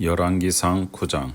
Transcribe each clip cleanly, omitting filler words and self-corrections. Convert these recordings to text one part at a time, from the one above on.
열왕기상 9장.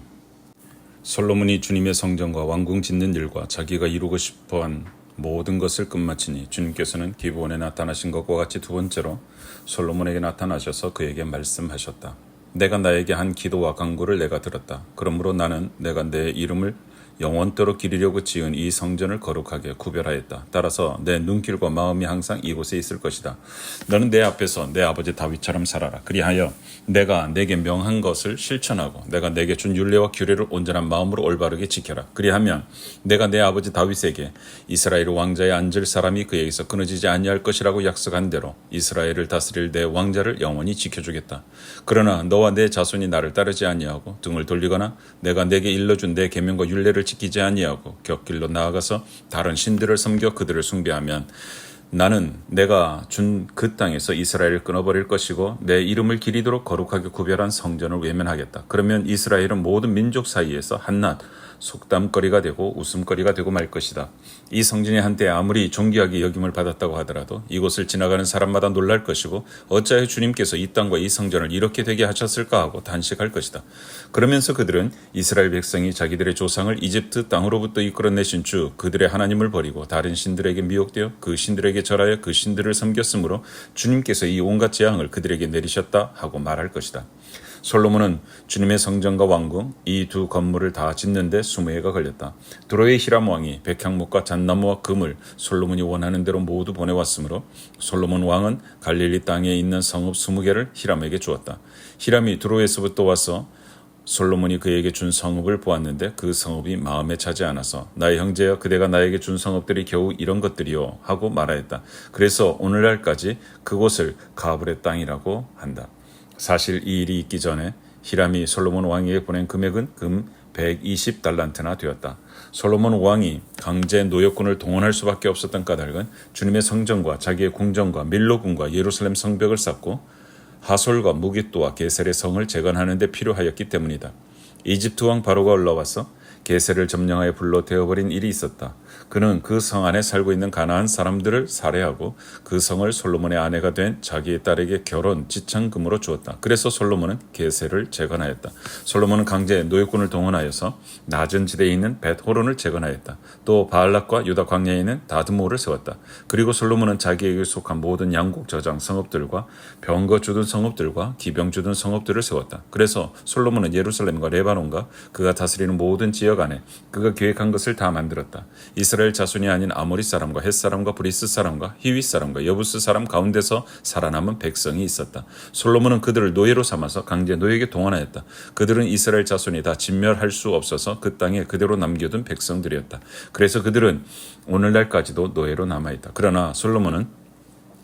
솔로몬이 주님의 성전과 왕궁 짓는 일과 자기가 이루고 싶어한 모든 것을 끝마치니 주님께서는 기브온에 나타나신 것과 같이 두 번째로 솔로몬에게 나타나셔서 그에게 말씀하셨다. 내가 나에게 한 기도와 간구를 내가 들었다. 그러므로 나는 내가 내 이름을 영원토록 기리려고 지은 이 성전을 거룩하게 구별하였다. 따라서 내 눈길과 마음이 항상 이곳에 있을 것이다. 너는 내 앞에서 내 아버지 다윗처럼 살아라. 그리하여 내가 내게 명한 것을 실천하고 내가 내게 준 율례와 규례를 온전한 마음으로 올바르게 지켜라. 그리하면 내가 내 아버지 다윗에게 이스라엘 왕자에 앉을 사람이 그에게서 끊어지지 아니할 것이라고 약속한 대로 이스라엘을 다스릴 내 왕자를 영원히 지켜주겠다. 그러나 너와 내 자손이 나를 따르지 아니하고 등을 돌리거나 내가 내게 일러준 내 계명과 율례를 지키지 아니하고 곁길로 나아가서 다른 신들을 섬겨 그들을 숭배하면 나는 내가 준 그 땅에서 이스라엘을 끊어버릴 것이고 내 이름을 기리도록 거룩하게 구별한 성전을 외면하겠다. 그러면 이스라엘은 모든 민족 사이에서 한낱 속담거리가 되고 웃음거리가 되고 말 것이다. 이 성전이 한때 아무리 존귀하게 여김을 받았다고 하더라도 이곳을 지나가는 사람마다 놀랄 것이고 어찌하여 주님께서 이 땅과 이 성전을 이렇게 되게 하셨을까 하고 단식할 것이다. 그러면서 그들은 이스라엘 백성이 자기들의 조상을 이집트 땅으로부터 이끌어내신 주 그들의 하나님을 버리고 다른 신들에게 미혹되어 그 신들에게 절하여 그 신들을 섬겼으므로 주님께서 이 온갖 재앙을 그들에게 내리셨다 하고 말할 것이다. 솔로몬은 주님의 성전과 왕궁 이 두 건물을 다 짓는데 20해가 걸렸다. 두로의 히람 왕이 백향목과 잣나무와 금을 솔로몬이 원하는 대로 모두 보내왔으므로 솔로몬 왕은 갈릴리 땅에 있는 성읍 20개를 히람에게 주었다. 히람이 두로에서부터 와서 솔로몬이 그에게 준 성읍을 보았는데 그 성읍이 마음에 차지 않아서 나의 형제여 그대가 나에게 준 성읍들이 겨우 이런 것들이요 하고 말하였다. 그래서 오늘날까지 그곳을 가브의 땅이라고 한다. 사실 이 일이 있기 전에 히람이 솔로몬 왕에게 보낸 금액은 금 120달란트나 되었다. 솔로몬 왕이 강제 노역군을 동원할 수밖에 없었던 까닭은 주님의 성전과 자기의 궁전과 밀로궁과 예루살렘 성벽을 쌓고 하솔과 무깃도와 게셀의 성을 재건하는 데 필요하였기 때문이다. 이집트 왕 바로가 올라와서 게셀을 점령하여 불로 태워버린 일이 있었다. 그는 그 성 안에 살고 있는 가나안 사람들을 살해하고 그 성을 솔로몬의 아내가 된 자기의 딸에게 결혼 지참금으로 주었다. 그래서 솔로몬은 게셀을 재건하였다. 솔로몬은 강제 노역군을 동원하여서 낮은 지대에 있는 벳호론을 재건하였다. 또 바알락과 유다 광야에 있는 다드모를 세웠다. 그리고 솔로몬은 자기에게 속한 모든 양곡 저장 성읍들과 병거 주둔 성읍들과 기병 주둔 성읍들을 세웠다. 그래서 솔로몬은 예루살렘과 레바논과 그가 다스리는 모든 지역 안에 그가 계획한 것을 다 만들었다. 이스라엘 자손이 아닌 아모리 사람과 헷 사람과 브리스 사람과 히윗 사람과 여부스 사람 가운데서 살아남은 백성이 있었다. 솔로몬은 그들을 노예로 삼아서 강제 노예에게 동원하였다. 그들은 이스라엘 자손이 다 진멸할 수 없어서 그 땅에 그대로 남겨둔 백성들이었다. 그래서 그들은 오늘날까지도 노예로 남아있다. 그러나 솔로몬은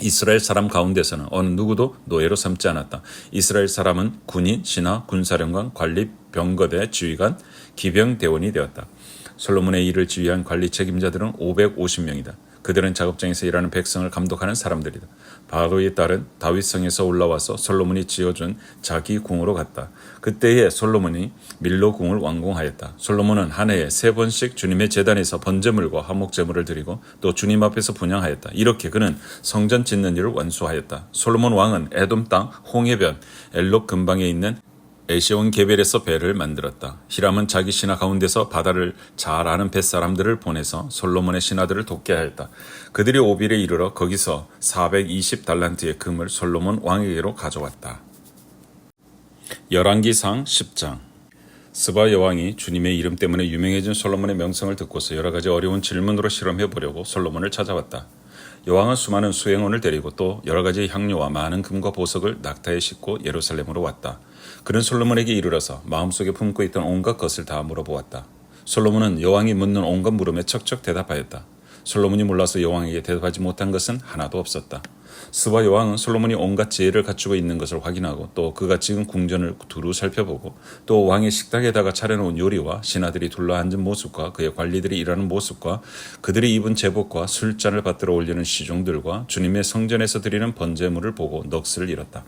이스라엘 사람 가운데서는 어느 누구도 노예로 삼지 않았다. 이스라엘 사람은 군인, 신하, 군사령관, 관리, 병거대, 지휘관, 기병대원이 되었다. 솔로몬의 일을 지휘한 관리 책임자들은 550명이다. 그들은 작업장에서 일하는 백성을 감독하는 사람들이다. 바로의 딸은 다윗성에서 올라와서 솔로몬이 지어준 자기 궁으로 갔다. 그때에 솔로몬이 밀로 궁을 완공하였다. 솔로몬은 한 해에 3번씩 주님의 제단에서 번제물과 화목제물을 드리고 또 주님 앞에서 분향하였다. 이렇게 그는 성전 짓는 일을 완수하였다. 솔로몬 왕은 에돔 땅 홍해변 엘록 근방에 있는 에시온 게벨에서 배를 만들었다. 히람은 자기 신하 가운데서 바다를 잘 아는 뱃사람들을 보내서 솔로몬의 신하들을 돕게 하였다. 그들이 오빌에 이르러 거기서 420달란트의 금을 솔로몬 왕에게로 가져왔다. 열왕기상 10장. 스바 여왕이 주님의 이름 때문에 유명해진 솔로몬의 명성을 듣고서 여러 가지 어려운 질문으로 실험해 보려고 솔로몬을 찾아왔다. 여왕은 수많은 수행원을 데리고 또 여러 가지 향료와 많은 금과 보석을 낙타에 싣고 예루살렘으로 왔다. 그는 솔로몬에게 이르러서 마음속에 품고 있던 온갖 것을 다 물어보았다. 솔로몬은 여왕이 묻는 온갖 물음에 척척 대답하였다. 솔로몬이 몰라서 여왕에게 대답하지 못한 것은 하나도 없었다. 스바 여왕은 솔로몬이 온갖 지혜를 갖추고 있는 것을 확인하고 또 그가 지금 궁전을 두루 살펴보고 또 왕의 식탁에다가 차려놓은 요리와 신하들이 둘러앉은 모습과 그의 관리들이 일하는 모습과 그들이 입은 제복과 술잔을 받들어 올리는 시종들과 주님의 성전에서 드리는 번제물을 보고 넋을 잃었다.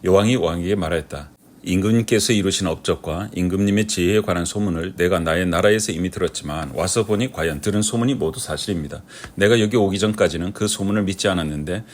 여왕이 왕에게 말하였다. 임금님께서 이루신 업적과 임금님의 지혜에 관한 소문을 내가 나의 나라에서 이미 들었지만 와서 보니 과연 들은 소문이 모두 사실입니다. 내가 여기 오기 전까지는 그 소문을 믿지 않았는데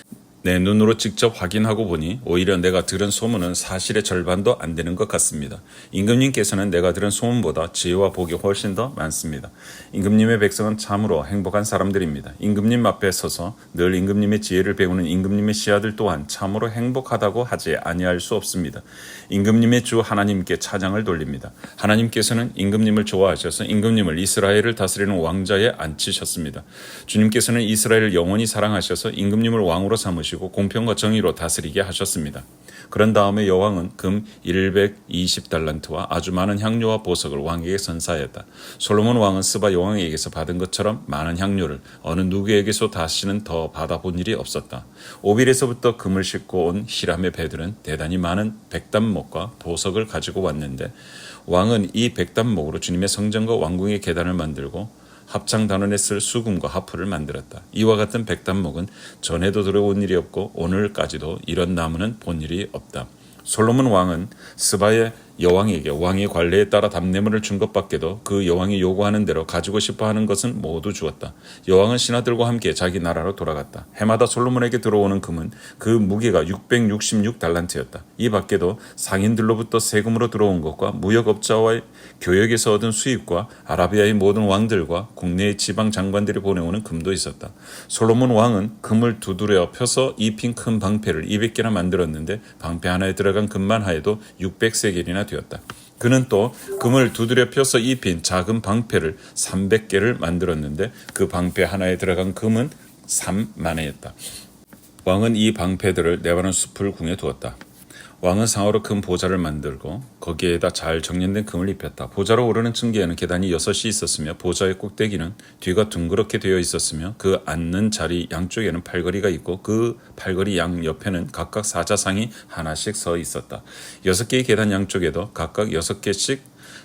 내 눈으로 직접 확인하고 보니 오히려 내가 들은 소문은 사실의 절반도 안 되는 것 같습니다. 임금님께서는 내가 들은 소문보다 지혜와 복이 훨씬 더 많습니다. 임금님의 백성은 참으로 행복한 사람들입니다. 임금님 앞에 서서 늘 임금님의 지혜를 배우는 임금님의 씨아들 또한 참으로 행복하다고 하지 아니할 수 없습니다. 임금님의 주 하나님께 찬양을 돌립니다. 하나님께서는 임금님을 좋아하셔서 임금님을 이스라엘을 다스리는 왕자에 앉히셨습니다. 주님께서는 이스라엘을 영원히 사랑하셔서 임금님을 왕으로 삼으시고 공평과 정의로 다스리게 하셨습니다. 그런 다음에 여왕은 금 120달란트와 아주 많은 향료와 보석을 왕에게 선사하였다. 솔로몬 왕은 스바 여왕에게서 받은 것처럼 많은 향료를 어느 누구에게서 다시는 더 받아본 일이 없었다. 오빌에서부터 금을 싣고 온 히람의 배들은 대단히 많은 백단목과 보석을 가지고 왔는데 왕은 이 백단목으로 주님의 성전과 왕궁의 계단을 만들고 합창단원에 쓸 수금과 하프를 만들었다. 이와 같은 백단목은 전에도 들어온 일이 없고 오늘까지도 이런 나무는 본 일이 없다. 솔로몬 왕은 스바의 여왕에게 왕의 관례에 따라 답례물을 준 것밖에도 그 여왕이 요구하는 대로 가지고 싶어하는 것은 모두 주었다. 여왕은 신하들과 함께 자기 나라로 돌아갔다. 해마다 솔로몬에게 들어오는 금은 그 무게가 666달란트였다. 이 밖에도 상인들로부터 세금으로 들어온 것과 무역업자와의 교역에서 얻은 수입과 아라비아의 모든 왕들과 국내의 지방 장관들이 보내오는 금도 있었다. 솔로몬 왕은 금을 두드려 펴서 입힌 큰 방패를 200개나 만들었는데 방패 하나에 들어간 금만 하여도 600세겔이나 되었다. 그는 또 금을 두드려 펴서 입힌 작은 방패를 300개를 만들었는데 그 방패 하나에 들어간 금은 3만회였다. 왕은 이 방패들을 레바논 숲을 궁에 두었다. 왕은 상으로 큰 보좌를 만들고 거기에다 잘 정련된 금을 입혔다. 보좌로 오르는 층계에는 계단이 6이 있었으며 보좌의 꼭대기는 뒤가 둥그렇게 되어 있었으며 그 앉는 자리 양쪽에는 팔걸이가 있고 그 팔걸이 양 옆에는 각각 사자상이 하나씩 서 있었다. 6개의 계단 양쪽에도 각각 6개씩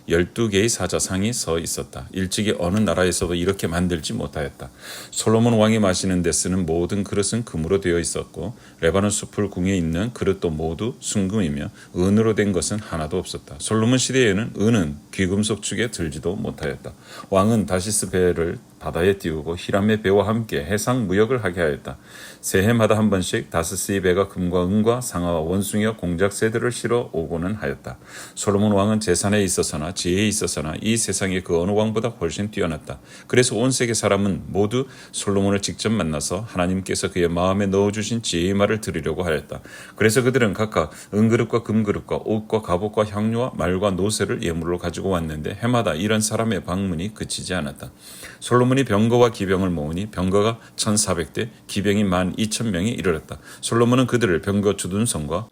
12개의 사자상이 서 있었다. 일찍이 어느 나라에서도 이렇게 만들지 못하였다. 솔로몬 왕이 마시는 데 쓰는 모든 그릇은 금으로 되어 있었고 레바논 숲을 궁에 있는 그릇도 모두 순금이며 은으로 된 것은 하나도 없었다. 솔로몬 시대에는 은은 귀금속 축에 들지도 못하였다. 왕은 다시스 배를 바다에 띄우고 히람의 배와 함께 해상 무역을 하게 하였다. 새해마다 한 번씩 다스스의 배가 금과 은과 상아와 원숭이와 공작새들을 실어 오고는 하였다. 솔로몬 왕은 재산에 있어서나 지혜에 있어서나 이 세상의 그 어느 왕보다 훨씬 뛰어났다. 그래서 온 세계 사람은 모두 솔로몬을 직접 만나서 하나님께서 그의 마음에 넣어주신 지혜의 말을 들으려고 하였다. 그래서 그들은 각각 은그릇과 금그릇과 옷과 갑옷과 향료와 말과 노새를 예물로 가지고 왔는데 해마다 이런 사람의 방문이 그치지 않았다. 솔로몬이 병거와 기병을 모으니 병거가 1400대, 기병이 12,000명에 이르렀다. 솔로몬은 그들을 병거 주둔성과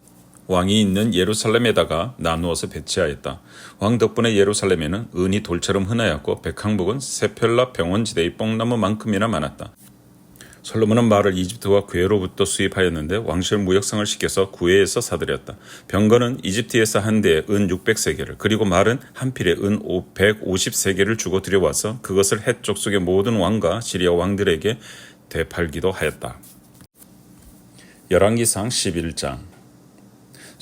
왕이 있는 예루살렘에다가 나누어서 배치하였다. 왕 덕분에 예루살렘에는 은이 돌처럼 흔하였고 백항목은 세펠라 병원지대의 뽕나무만큼이나 많았다. 솔로몬은 말을 이집트와 구에로부터 수입하였는데 왕실 무역상을 시켜서 구에에서 사들였다. 병거는 이집트에서 한 대에 은 600세겔을 그리고 말은 한 필에 은 150세겔을 주고 들여와서 그것을 헷 족속의 모든 왕과 시리아 왕들에게 되팔기도 하였다. 열왕기상 11장.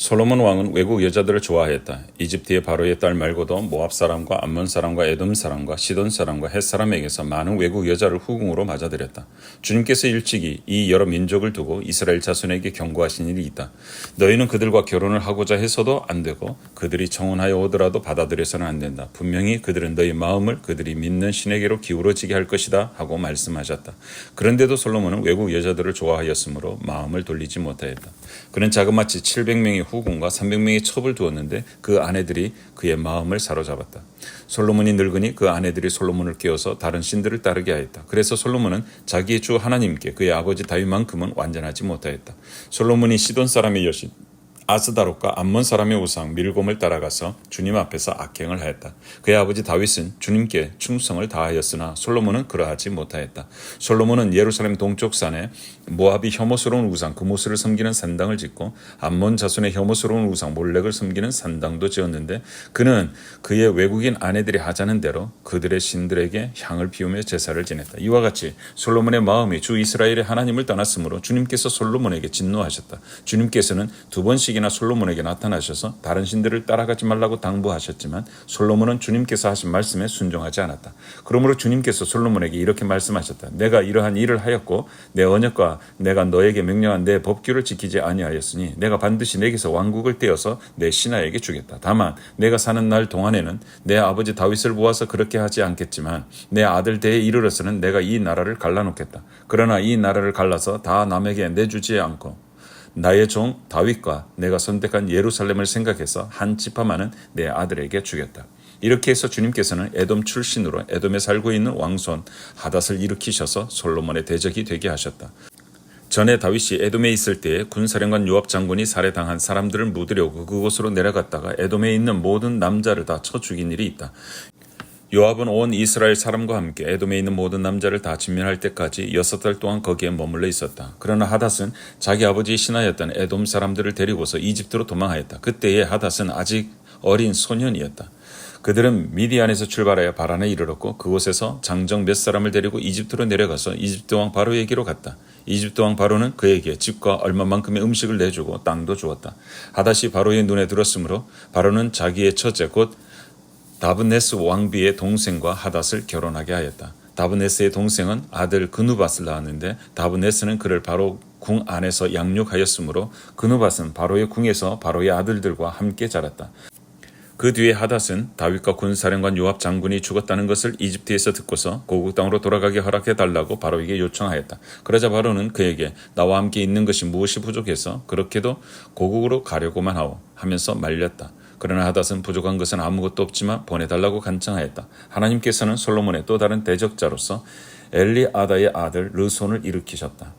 솔로몬 왕은 외국 여자들을 좋아하였다. 이집트의 바로의 딸 말고도 모압 사람과 암몬 사람과 에돔 사람과 시돈 사람과 헷 사람에게서 많은 외국 여자를 후궁으로 맞아들였다. 주님께서 일찍이 이 여러 민족을 두고 이스라엘 자손에게 경고하신 일이 있다. 너희는 그들과 결혼을 하고자 해서도 안 되고 그들이 청혼하여 오더라도 받아들여서는 안 된다. 분명히 그들은 너희 마음을 그들이 믿는 신에게로 기울어지게 할 것이다 하고 말씀하셨다. 그런데도 솔로몬은 외국 여자들을 좋아하였으므로 마음을 돌리지 못하였다. 그는 자그마치 700명의 후궁과 300명의 첩을 두었는데 그 아내들이 그의 마음을 사로잡았다. 솔로몬이 늙으니 그 아내들이 솔로몬을 깨워서 다른 신들을 따르게 하였다. 그래서 솔로몬은 자기의 주 하나님께 그의 아버지 다윗만큼은 완전하지 못하였다. 솔로몬이 시돈 사람의 여신 아스다롯과 암몬 사람의 우상 밀곰을 따라가서 주님 앞에서 악행을 하였다. 그의 아버지 다윗은 주님께 충성을 다하였으나 솔로몬은 그러하지 못하였다. 솔로몬은 예루살렘 동쪽 산에 모압이 혐오스러운 우상 그모스를 섬기는 산당을 짓고 암몬 자손의 혐오스러운 우상 몰렉을 섬기는 산당도 지었는데 그는 그의 외국인 아내들이 하자는 대로 그들의 신들에게 향을 피우며 제사를 지냈다. 이와 같이 솔로몬의 마음이 주 이스라엘의 하나님을 떠났으므로 주님께서 솔로몬에게 진노하셨다. 주님께서는 두 번씩이나 다윗에게나 솔로몬에게 나타나셔서 다른 신들을 따라가지 말라고 당부하셨지만 솔로몬은 주님께서 하신 말씀에 순종하지 않았다. 그러므로 주님께서 솔로몬에게 이렇게 말씀하셨다. 내가 이러한 일을 하였고 내 언약과 내가 너에게 명령한 내 법규를 지키지 아니하였으니 내가 반드시 내게서 왕국을 떼어서 내 신하에게 주겠다. 다만 내가 사는 날 동안에는 내 아버지 다윗을 모아서 그렇게 하지 않겠지만 내 아들 때에 이르러서는 내가 이 나라를 갈라놓겠다. 그러나 이 나라를 갈라서 다 남에게 내주지 않고 나의 종 다윗과 내가 선택한 예루살렘을 생각해서 한 지파만은 내 아들에게 주겠다. 이렇게 해서 주님께서는 에돔 출신으로 에돔에 살고 있는 왕손 하닷을 일으키셔서 솔로몬의 대적이 되게 하셨다. 전에 다윗이 에돔에 있을 때에 군사령관 요압 장군이 살해당한 사람들을 묻으려고 그곳으로 내려갔다가 에돔에 있는 모든 남자를 다 쳐 죽인 일이 있다. 요압은 온 이스라엘 사람과 함께 에돔에 있는 모든 남자를 다 진멸할 때까지 6달 동안 거기에 머물러 있었다. 그러나 하닷은 자기 아버지의 신하였던 에돔 사람들을 데리고서 이집트로 도망하였다. 그때의 하닷은 아직 어린 소년이었다. 그들은 미디안에서 출발하여 바란에 이르렀고 그곳에서 장정 몇 사람을 데리고 이집트로 내려가서 이집트 왕 바로에게로 갔다. 이집트 왕 바로는 그에게 집과 얼마만큼의 음식을 내주고 땅도 주었다. 하닷이 바로의 눈에 들었으므로 바로는 자기의 처제 곧 다브네스 왕비의 동생과 하닷을 결혼하게 하였다. 다브네스의 동생은 아들 그누밧을 낳았는데 다브네스는 그를 바로 궁 안에서 양육하였으므로 그누밧은 바로의 궁에서 바로의 아들들과 함께 자랐다. 그 뒤에 하닷은 다윗과 군사령관 요압 장군이 죽었다는 것을 이집트에서 듣고서 고국 땅으로 돌아가게 허락해달라고 바로에게 요청하였다. 그러자 바로는 그에게 나와 함께 있는 것이 무엇이 부족해서 그렇게도 고국으로 가려고만 하오 하면서 말렸다. 그러나 하닷은 부족한 것은 아무것도 없지만 보내달라고 간청하였다. 하나님께서는 솔로몬의 또 다른 대적자로서 엘리아다의 아들 르손을 일으키셨다.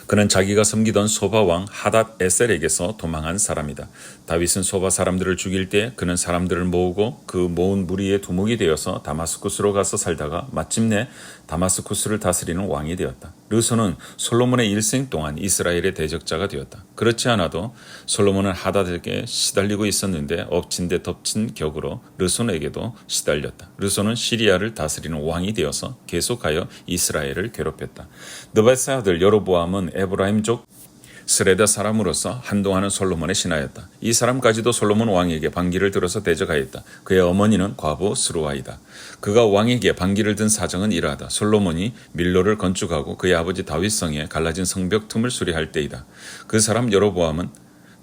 그는 자기가 섬기던 소바 왕 하닷 에셀에게서 도망한 사람이다. 다윗은 소바 사람들을 죽일 때 그는 사람들을 모으고 그 모은 무리의 두목이 되어서 다마스쿠스로 가서 살다가 마침내 다마스쿠스를 다스리는 왕이 되었다. 르손은 솔로몬의 일생 동안 이스라엘의 대적자가 되었다. 그렇지 않아도 솔로몬은 하닷에게 시달리고 있었는데 엎친 데 덮친 격으로 르손에게도 시달렸다. 르손은 시리아를 다스리는 왕이 되어서 계속하여 이스라엘을 괴롭혔다. 느밧의 아들 여로보암은 에브라임족 스레다 사람으로서 한동안은 솔로몬의 신하였다. 이 사람까지도 솔로몬 왕에게 반기를 들어서 대적하였다. 그의 어머니는 과부 스루아이다. 그가 왕에게 반기를 든 사정은 이러하다. 솔로몬이 밀로를 건축하고 그의 아버지 다윗성에 갈라진 성벽 틈을 수리할 때이다. 그 사람 여로보암은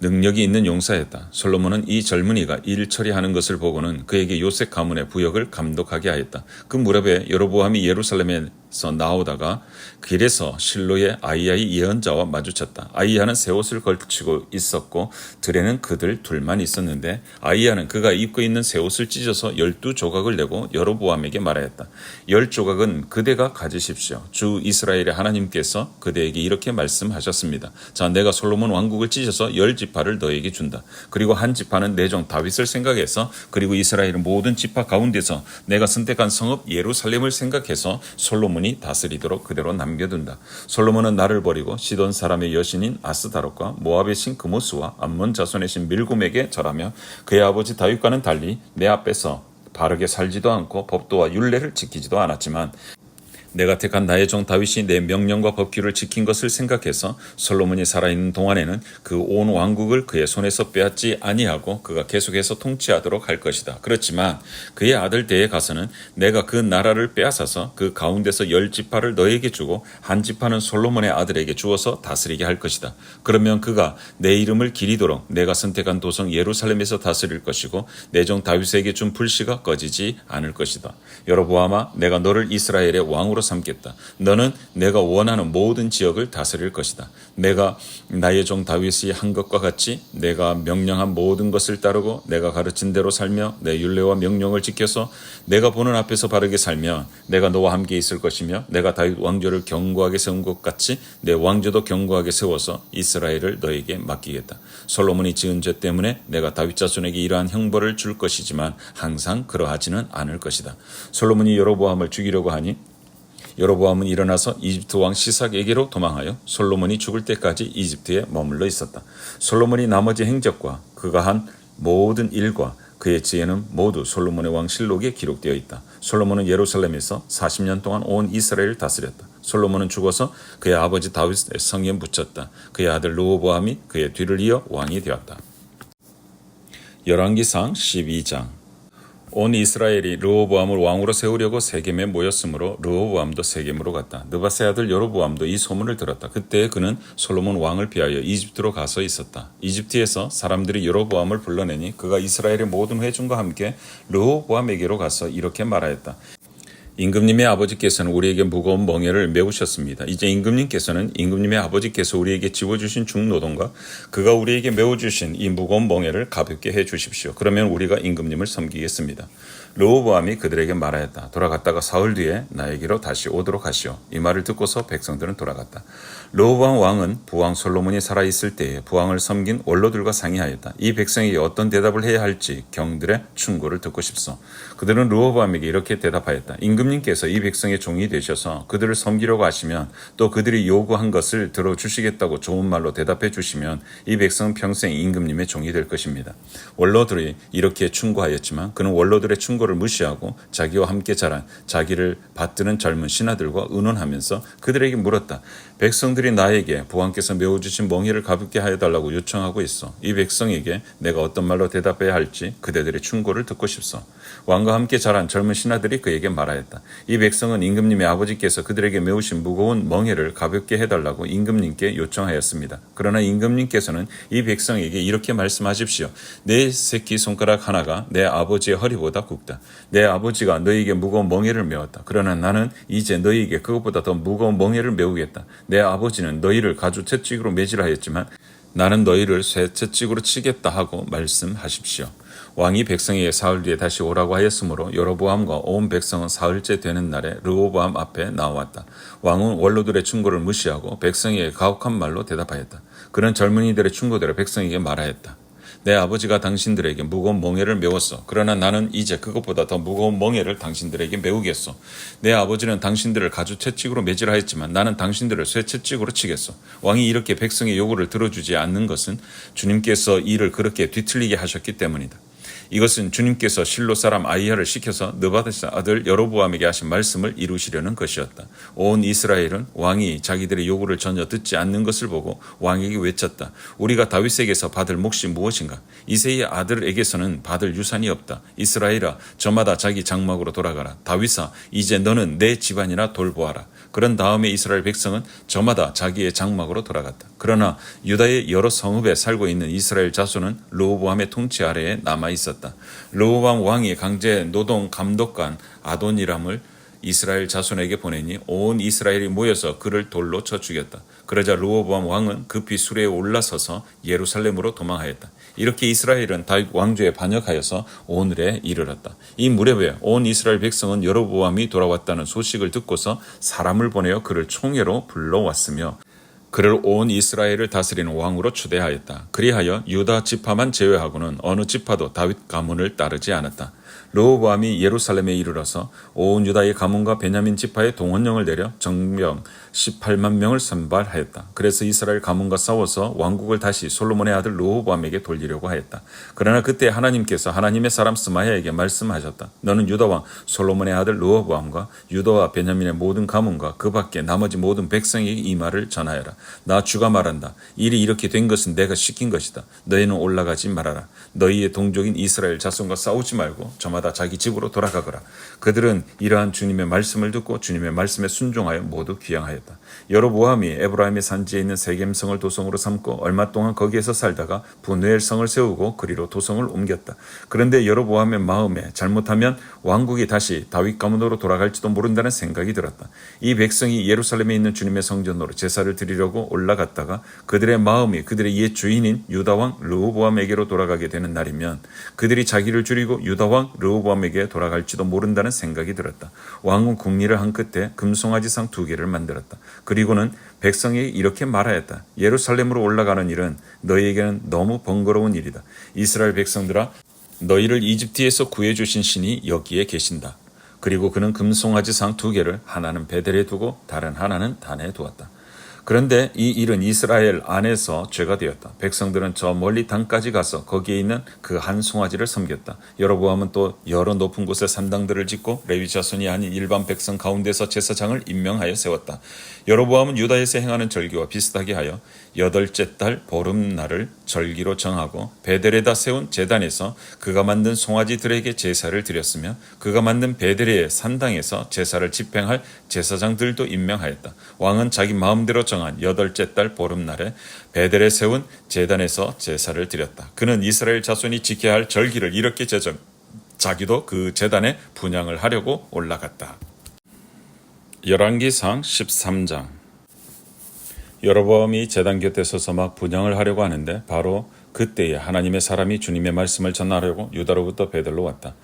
능력이 있는 용사였다. 솔로몬은 이 젊은이가 일 처리하는 것을 보고는 그에게 요셉 가문의 부역을 감독하게 하였다. 그 무렵에 여로보암이 예루살렘에서 나오다가 길에서 실로의 아이야의 예언자와 마주쳤다. 아이야는 새 옷을 걸치고 있었고 들에는 그들 둘만 있었는데 아이야는 그가 입고 있는 새 옷을 찢어서 12조각을 내고 여로보암에게 말하였다. 10조각은 그대가 가지십시오. 주 이스라엘의 하나님께서 그대에게 이렇게 말씀하셨습니다. 자, 내가 솔로몬 왕국을 찢어서 10지파를 너에게 준다. 그리고 한 지파는 내 종 다윗을 생각해서 그리고 이스라엘의 모든 지파 가운데서 내가 선택한 성읍 예루살렘을 생각해서 솔로몬이 다스리도록 그대로 남겨둔다. 솔로몬은 나를 버리고 시돈 사람의 여신인 아스다롯과 모압의 신 그모스와 암몬 자손의 신 밀곰에게 절하며 그의 아버지 다윗과는 달리 내 앞에서 바르게 살지도 않고 법도와 율례를 지키지도 않았지만 내가 택한 나의 종 다윗이 내 명령과 법규를 지킨 것을 생각해서 솔로몬이 살아있는 동안에는 그 온 왕국을 그의 손에서 빼앗지 아니하고 그가 계속해서 통치하도록 할 것이다. 그렇지만 그의 아들 때에 가서는 내가 그 나라를 빼앗아서 그 가운데서 10지파를 너에게 주고 한 지파는 솔로몬의 아들에게 주어서 다스리게 할 것이다. 그러면 그가 내 이름을 기리도록 내가 선택한 도성 예루살렘에서 다스릴 것이고 내 종 다윗에게 준 불씨가 꺼지지 않을 것이다. 여로보암아, 내가 너를 이스라엘의 왕으로 삼겠다. 너는 내가 원하는 모든 지역을 다스릴 것이다. 내가 나의 종 다윗이 한 것과 같이 내가 명령한 모든 것을 따르고 내가 가르친 대로 살며 내 율례와 명령을 지켜서 내가 보는 앞에서 바르게 살며 내가 너와 함께 있을 것이며 내가 다윗 왕조를 견고하게 세운 것 같이 내 왕조도 견고하게 세워서 이스라엘을 너에게 맡기겠다. 솔로몬이 지은 죄 때문에 내가 다윗 자손에게 이러한 형벌을 줄 것이지만 항상 그러하지는 않을 것이다. 솔로몬이 여로보암을 죽이려고 하니 여로보암은 일어나서 이집트 왕 시삭에게로 도망하여 솔로몬이 죽을 때까지 이집트에 머물러 있었다. 솔로몬이 나머지 행적과 그가 한 모든 일과 그의 지혜는 모두 솔로몬의 왕실록에 기록되어 있다. 솔로몬은 예루살렘에서 40년 동안 온 이스라엘을 다스렸다. 솔로몬은 죽어서 그의 아버지 다윗의 성에 묻혔다. 그의 아들 르호보암이 그의 뒤를 이어 왕이 되었다. 열왕기상 12장. 온 이스라엘이 르호보암을 왕으로 세우려고 세겜에 모였으므로 르호보암도 세겜으로 갔다. 느바세 아들 여로보암도 이 소문을 들었다. 그때 그는 솔로몬 왕을 피하여 이집트로 가서 있었다. 이집트에서 사람들이 여로보암을 불러내니 그가 이스라엘의 모든 회중과 함께 르호보암에게로 가서 이렇게 말하였다. 임금님의 아버지께서는 우리에게 무거운 멍에를 메우셨습니다. 이제 임금님께서는 임금님의 아버지께서 우리에게 지워주신 중노동과 그가 우리에게 메워주신 이 무거운 멍에를 가볍게 해 주십시오. 그러면 우리가 임금님을 섬기겠습니다. 르호보암이 그들에게 말하였다. 돌아갔다가 사흘 뒤에 나에게로 다시 오도록 하시오. 이 말을 듣고서 백성들은 돌아갔다. 르호보암 왕은 부왕 솔로몬이 살아있을 때에 부왕을 섬긴 원로들과 상의하였다. 이 백성에게 어떤 대답을 해야 할지 경들의 충고를 듣고 싶소. 그들은 르호보암에게 이렇게 대답하였다. 임금님께서 이 백성의 종이 되셔서 그들을 섬기려고 하시면 또 그들이 요구한 것을 들어주시겠다고 좋은 말로 대답해 주시면 이 백성은 평생 임금님의 종이 될 것입니다. 원로들이 이렇게 충고하였지만 그는 원로들의 충고를 무시하고 자기와 함께 자란 자기를 받드는 젊은 신하들과 의논하면서 그들에게 물었다. 백성들이 나에게 부왕께서 메워주신 멍에를 가볍게 하여달라고 요청하고 있어. 이 백성에게 내가 어떤 말로 대답해야 할지 그대들의 충고를 듣고 싶소. 왕과 함께 자란 젊은 신하들이 그에게 말하였다. 이 백성은 임금님의 아버지께서 그들에게 메우신 무거운 멍에를 가볍게 해달라고 임금님께 요청하였습니다. 그러나 임금님께서는 이 백성에게 이렇게 말씀하십시오. 내 새끼 손가락 하나가 내 아버지의 허리보다 굵다. 내 아버지가 너희에게 무거운 멍에를 메웠다. 그러나 나는 이제 너희에게 그것보다 더 무거운 멍에를 메우겠다. 내 아버지는 너희를 가죽 채찍으로 매질라 하였지만 나는 너희를 쇠 채찍으로 치겠다 하고 말씀하십시오. 왕이 백성에게 사흘 뒤에 다시 오라고 하였으므로 여로보암과 온 백성은 사흘째 되는 날에 르호보암 앞에 나왔다. 왕은 원로들의 충고를 무시하고 백성에게 가혹한 말로 대답하였다. 그는 젊은이들의 충고대로 백성에게 말하였다. 내 아버지가 당신들에게 무거운 멍에를 메웠어. 그러나 나는 이제 그것보다 더 무거운 멍에를 당신들에게 메우겠소. 내 아버지는 당신들을 가죽 채찍으로 매질하였지만 나는 당신들을 쇠 채찍으로 치겠소. 왕이 이렇게 백성의 요구를 들어주지 않는 것은 주님께서 이를 그렇게 뒤틀리게 하셨기 때문이다. 이것은 주님께서 실로 사람 아히야를 시켜서 느바세 아들 여로보암에게 하신 말씀을 이루시려는 것이었다. 온 이스라엘은 왕이 자기들의 요구를 전혀 듣지 않는 것을 보고 왕에게 외쳤다. 우리가 다윗에게서 받을 몫이 무엇인가? 이새의 아들에게서는 받을 유산이 없다. 이스라엘아, 저마다 자기 장막으로 돌아가라. 다윗아, 이제 너는 내 집안이나 돌보아라. 그런 다음에 이스라엘 백성은 저마다 자기의 장막으로 돌아갔다. 그러나 유다의 여러 성읍에 살고 있는 이스라엘 자손은 르호보암의 통치 아래에 남아 있었다. 르호보암 왕이 강제 노동 감독관 아도니람을 이스라엘 자손에게 보내니 온 이스라엘이 모여서 그를 돌로 쳐 죽였다. 그러자 르호보암 왕은 급히 수레에 올라서서 예루살렘으로 도망하였다. 이렇게 이스라엘은 다윗 왕조에 반역하여서 오늘에 이르렀다. 이 무렵에 온 이스라엘 백성은 여로보암이 돌아왔다는 소식을 듣고서 사람을 보내어 그를 총회로 불러왔으며 그를 온 이스라엘을 다스리는 왕으로 추대하였다. 그리하여 유다 지파만 제외하고는 어느 지파도 다윗 가문을 따르지 않았다. 르호보암이 예루살렘에 이르러서 온 유다의 가문과 베냐민 지파의 동원령을 내려 정병 18만 명을 선발하였다. 그래서 이스라엘 가문과 싸워서 왕국을 다시 솔로몬의 아들 르호보암에게 돌리려고 하였다. 그러나 그때 하나님께서 하나님의 사람 스마야에게 말씀하셨다. 너는 유다 왕 솔로몬의 아들 르호보암과 유다와 베냐민의 모든 가문과 그 밖에 나머지 모든 백성에게 이 말을 전하여라. 나 주가 말한다. 일이 이렇게 된 것은 내가 시킨 것이다. 너희는 올라가지 말아라. 너희의 동족인 이스라엘 자손과 싸우지 말고 저마다 자기 집으로 돌아가거라. 그들은 이러한 주님의 말씀을 듣고 주님의 말씀에 순종하여 모두 귀향하였다. 여로보암이 에브라임의 산지에 있는 세겜성을 도성으로 삼고 얼마 동안 거기에서 살다가 분우엘 성을 세우고 그리로 도성을 옮겼다. 그런데 여로보암의 마음에 잘못하면 왕국이 다시 다윗 가문으로 돌아갈지도 모른다는 생각이 들었다. 이 백성이 예루살렘에 있는 주님의 성전으로 제사를 드리려고 올라갔다가 그들의 마음이 그들의 옛 주인인 유다왕 르호보암에게로 돌아가게 되는 날이면 그들이 자기를 줄이고 유다왕 르호보암에게 돌아갈지도 모른다는 생각이 들었다. 왕은 궁리를 한 끝에 금송아지상 2개를 만들었다. 그리고는 백성에게 이렇게 말하였다. 예루살렘으로 올라가는 일은 너희에게는 너무 번거로운 일이다. 이스라엘 백성들아, 너희를 이집트에서 구해주신 신이 여기에 계신다. 그리고 그는 금송아지상 2개를 하나는 베델에 두고 다른 하나는 단에 두었다. 그런데 이 일은 이스라엘 안에서 죄가 되었다. 백성들은 저 멀리 단까지 가서 거기에 있는 그 한 송아지를 섬겼다. 여로보암은 또 여러 높은 곳에 산당들을 짓고 레위 자손이 아닌 일반 백성 가운데서 제사장을 임명하여 세웠다. 여로보암은 유다에서 행하는 절기와 비슷하게 하여 8째 달 보름날을 절기로 정하고 베델에다 세운 제단에서 그가 만든 송아지들에게 제사를 드렸으며 그가 만든 베델의 산당에서 제사를 집행할 제사장들도 임명하였다. 왕은 자기 마음대로 정한 8째 달 보름날에 베델에 세운 제단에서 제사를 드렸다. 그는 이스라엘 자손이 지켜야 할 절기를 이렇게 제정, 자기도 그 제단에 분향을 하려고 올라갔다. 열왕기상 13장. 여로보암이 제단 곁에 서서 막 분향을 하려고 하는데 바로 그때에 하나님의 사람이 주님의 말씀을 전하려고 유다로부터 베들로 왔다.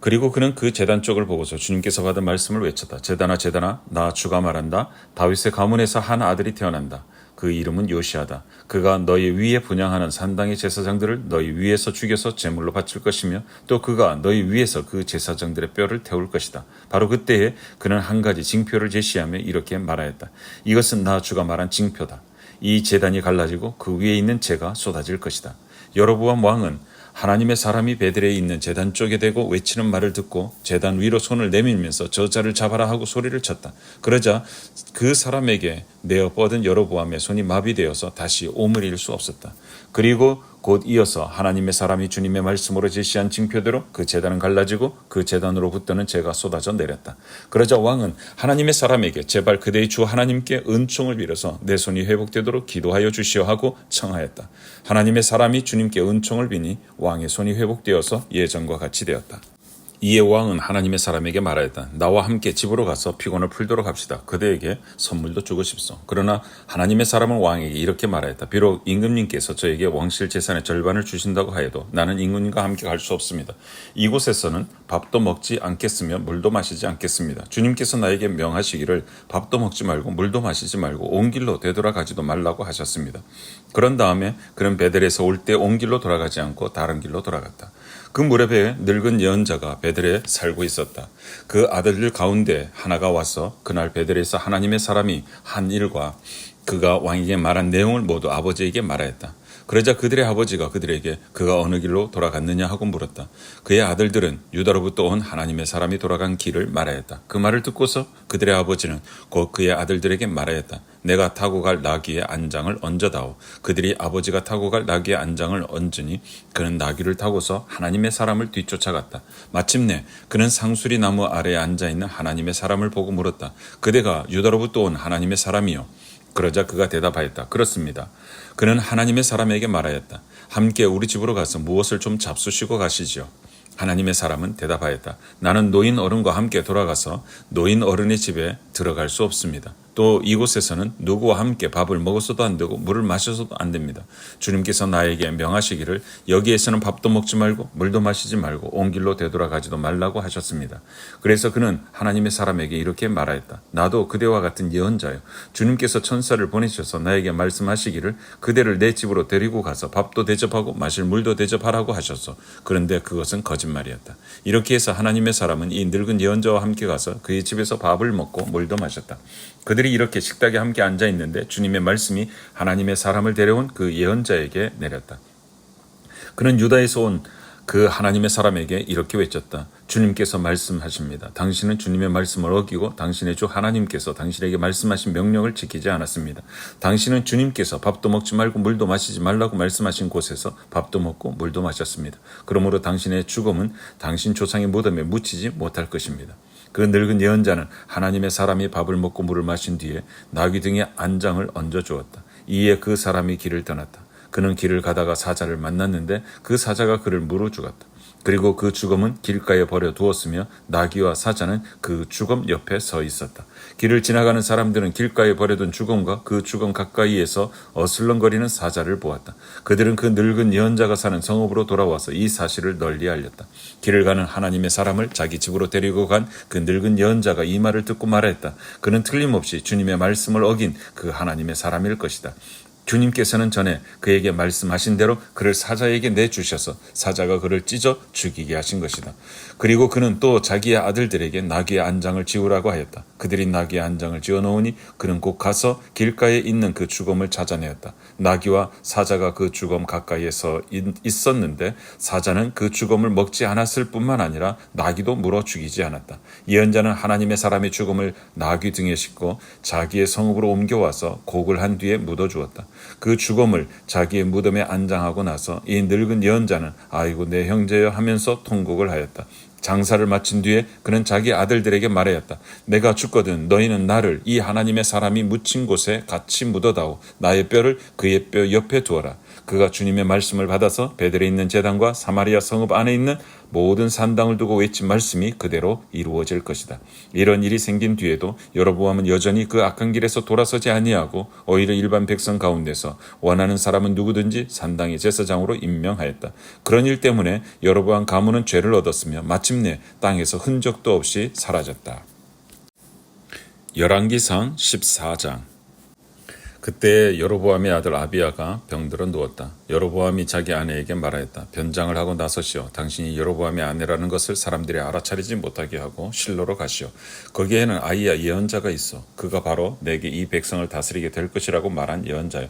그리고 그는 그 제단 쪽을 보고서 주님께서 받은 말씀을 외쳤다. 제단아 제단아 나 주가 말한다. 다윗의 가문에서 한 아들이 태어난다. 그 이름은 요시아다. 그가 너희 위에 분향하는 산당의 제사장들을 너희 위에서 죽여서 제물로 바칠 것이며 또 그가 너희 위에서 그 제사장들의 뼈를 태울 것이다. 바로 그때에 그는 한 가지 징표를 제시하며 이렇게 말하였다. 이것은 나 주가 말한 징표다. 이 제단이 갈라지고 그 위에 있는 재가 쏟아질 것이다. 여로보암 왕은 하나님의 사람이 베들에 있는 제단 쪽에 대고 외치는 말을 듣고 제단 위로 손을 내밀면서 저자를 잡아라 하고 소리를 쳤다. 그러자 그 사람에게 내어 뻗은 여로보암의 손이 마비되어서 다시 오므릴 수 없었다. 그리고 곧 이어서 하나님의 사람이 주님의 말씀으로 제시한 징표대로 그 제단은 갈라지고 그 제단으로부터는 재가 쏟아져 내렸다. 그러자 왕은 하나님의 사람에게 제발 그대의 주 하나님께 은총을 빌어서 내 손이 회복되도록 기도하여 주시오 하고 청하였다. 하나님의 사람이 주님께 은총을 비니 왕의 손이 회복되어서 예전과 같이 되었다. 이에 왕은 하나님의 사람에게 말하였다. 나와 함께 집으로 가서 피곤을 풀도록 합시다. 그대에게 선물도 주고 싶소. 그러나 하나님의 사람은 왕에게 이렇게 말하였다. 비록 임금님께서 저에게 왕실 재산의 절반을 주신다고 하여도 나는 임금님과 함께 갈 수 없습니다. 이곳에서는 밥도 먹지 않겠으며 물도 마시지 않겠습니다. 주님께서 나에게 명하시기를 밥도 먹지 말고 물도 마시지 말고 온 길로 되돌아가지도 말라고 하셨습니다. 그런 다음에 그는 베델에서 올 때 온 길로 돌아가지 않고 다른 길로 돌아갔다. 그 무렵에 늙은 예언자가 베델에 살고 있었다. 그 아들들 가운데 하나가 와서 그날 베델에서 하나님의 사람이 한 일과 그가 왕에게 말한 내용을 모두 아버지에게 말하였다. 그러자 그들의 아버지가 그들에게 그가 어느 길로 돌아갔느냐 하고 물었다. 그의 아들들은 유다로부터 온 하나님의 사람이 돌아간 길을 말하였다. 그 말을 듣고서 그들의 아버지는 곧 그의 아들들에게 말하였다. 내가 타고 갈 나귀의 안장을 얹어다오. 그들이 아버지가 타고 갈 나귀의 안장을 얹으니 그는 나귀를 타고서 하나님의 사람을 뒤쫓아갔다. 마침내 그는 상수리 나무 아래에 앉아있는 하나님의 사람을 보고 물었다. 그대가 유다로부터 온 하나님의 사람이요. 그러자 그가 대답하였다. 그렇습니다. 그는 하나님의 사람에게 말하였다. 함께 우리 집으로 가서 무엇을 좀 잡수시고 가시지요. 하나님의 사람은 대답하였다. 나는 노인 어른과 함께 돌아가서 노인 어른의 집에 들어갈 수 없습니다. 또 이곳에서는 누구와 함께 밥을 먹어서도 안 되고 물을 마셔서도 안 됩니다. 주님께서 나에게 명하시기를 여기에서는 밥도 먹지 말고 물도 마시지 말고 온 길로 되돌아가지도 말라고 하셨습니다. 그래서 그는 하나님의 사람에게 이렇게 말하였다. 나도 그대와 같은 예언자요. 주님께서 천사를 보내셔서 나에게 말씀하시기를 그대를 내 집으로 데리고 가서 밥도 대접하고 마실 물도 대접하라고 하셨소. 그런데 그것은 거짓말이었다. 이렇게 해서 하나님의 사람은 이 늙은 예언자와 함께 가서 그의 집에서 밥을 먹고 물도 마셨다. 그들이 이렇게 식탁에 함께 앉아 있는데 주님의 말씀이 하나님의 사람을 데려온 그 예언자에게 내렸다. 그는 유다에서 온 그 하나님의 사람에게 이렇게 외쳤다. 주님께서 말씀하십니다. 당신은 주님의 말씀을 어기고 당신의 주 하나님께서 당신에게 말씀하신 명령을 지키지 않았습니다. 당신은 주님께서 밥도 먹지 말고 물도 마시지 말라고 말씀하신 곳에서 밥도 먹고 물도 마셨습니다. 그러므로 당신의 죽음은 당신 조상의 무덤에 묻히지 못할 것입니다. 그 늙은 예언자는 하나님의 사람이 밥을 먹고 물을 마신 뒤에 나귀 등에 안장을 얹어 주었다. 이에 그 사람이 길을 떠났다. 그는 길을 가다가 사자를 만났는데 그 사자가 그를 물어 죽었다. 그리고 그 죽음은 길가에 버려 두었으며 나귀와 사자는 그 죽음 옆에 서 있었다. 길을 지나가는 사람들은 길가에 버려둔 죽음과 그 죽음 가까이에서 어슬렁거리는 사자를 보았다. 그들은 그 늙은 예언자가 사는 성읍으로 돌아와서 이 사실을 널리 알렸다. 길을 가는 하나님의 사람을 자기 집으로 데리고 간 그 늙은 예언자가 이 말을 듣고 말했다. 그는 틀림없이 주님의 말씀을 어긴 그 하나님의 사람일 것이다. 주님께서는 전에 그에게 말씀하신 대로 그를 사자에게 내주셔서 사자가 그를 찢어 죽이게 하신 것이다. 그리고 그는 또 자기의 아들들에게 나귀의 안장을 지으라고 하였다. 그들이 나귀의 안장을 지어 놓으니 그는 곧 가서 길가에 있는 그 죽음을 찾아내었다. 나귀와 사자가 그 죽음 가까이에서 있었는데 사자는 그 죽음을 먹지 않았을 뿐만 아니라 나귀도 물어 죽이지 않았다. 예언자는 하나님의 사람의 죽음을 나귀 등에 싣고 자기의 성읍으로 옮겨와서 곡을 한 뒤에 묻어주었다. 그 죽음을 자기의 무덤에 안장하고 나서 이 늙은 예언자는 아이고 내 형제여 하면서 통곡을 하였다. 장사를 마친 뒤에 그는 자기 아들들에게 말하였다. 내가 죽거든 너희는 나를 이 하나님의 사람이 묻힌 곳에 같이 묻어다오. 나의 뼈를 그의 뼈 옆에 두어라. 그가 주님의 말씀을 받아서 베델에 있는 제단과 사마리아 성읍 안에 있는 모든 산당을 두고 외친 말씀이 그대로 이루어질 것이다. 이런 일이 생긴 뒤에도 여로보암은 여전히 그 악한 길에서 돌아서지 아니하고 오히려 일반 백성 가운데서 원하는 사람은 누구든지 산당의 제사장으로 임명하였다. 그런 일 때문에 여로보암 가문은 죄를 얻었으며 마침내 땅에서 흔적도 없이 사라졌다. 열왕기상 14장. 그때 여로보암의 아들 아비야가 병들어 누웠다. 여로보암이 자기 아내에게 말하였다. 변장을 하고 나서시오. 당신이 여로보암의 아내라는 것을 사람들이 알아차리지 못하게 하고 실로로 가시오. 거기에는 아이야 예언자가 있어. 그가 바로 내게 이 백성을 다스리게 될 것이라고 말한 예언자요.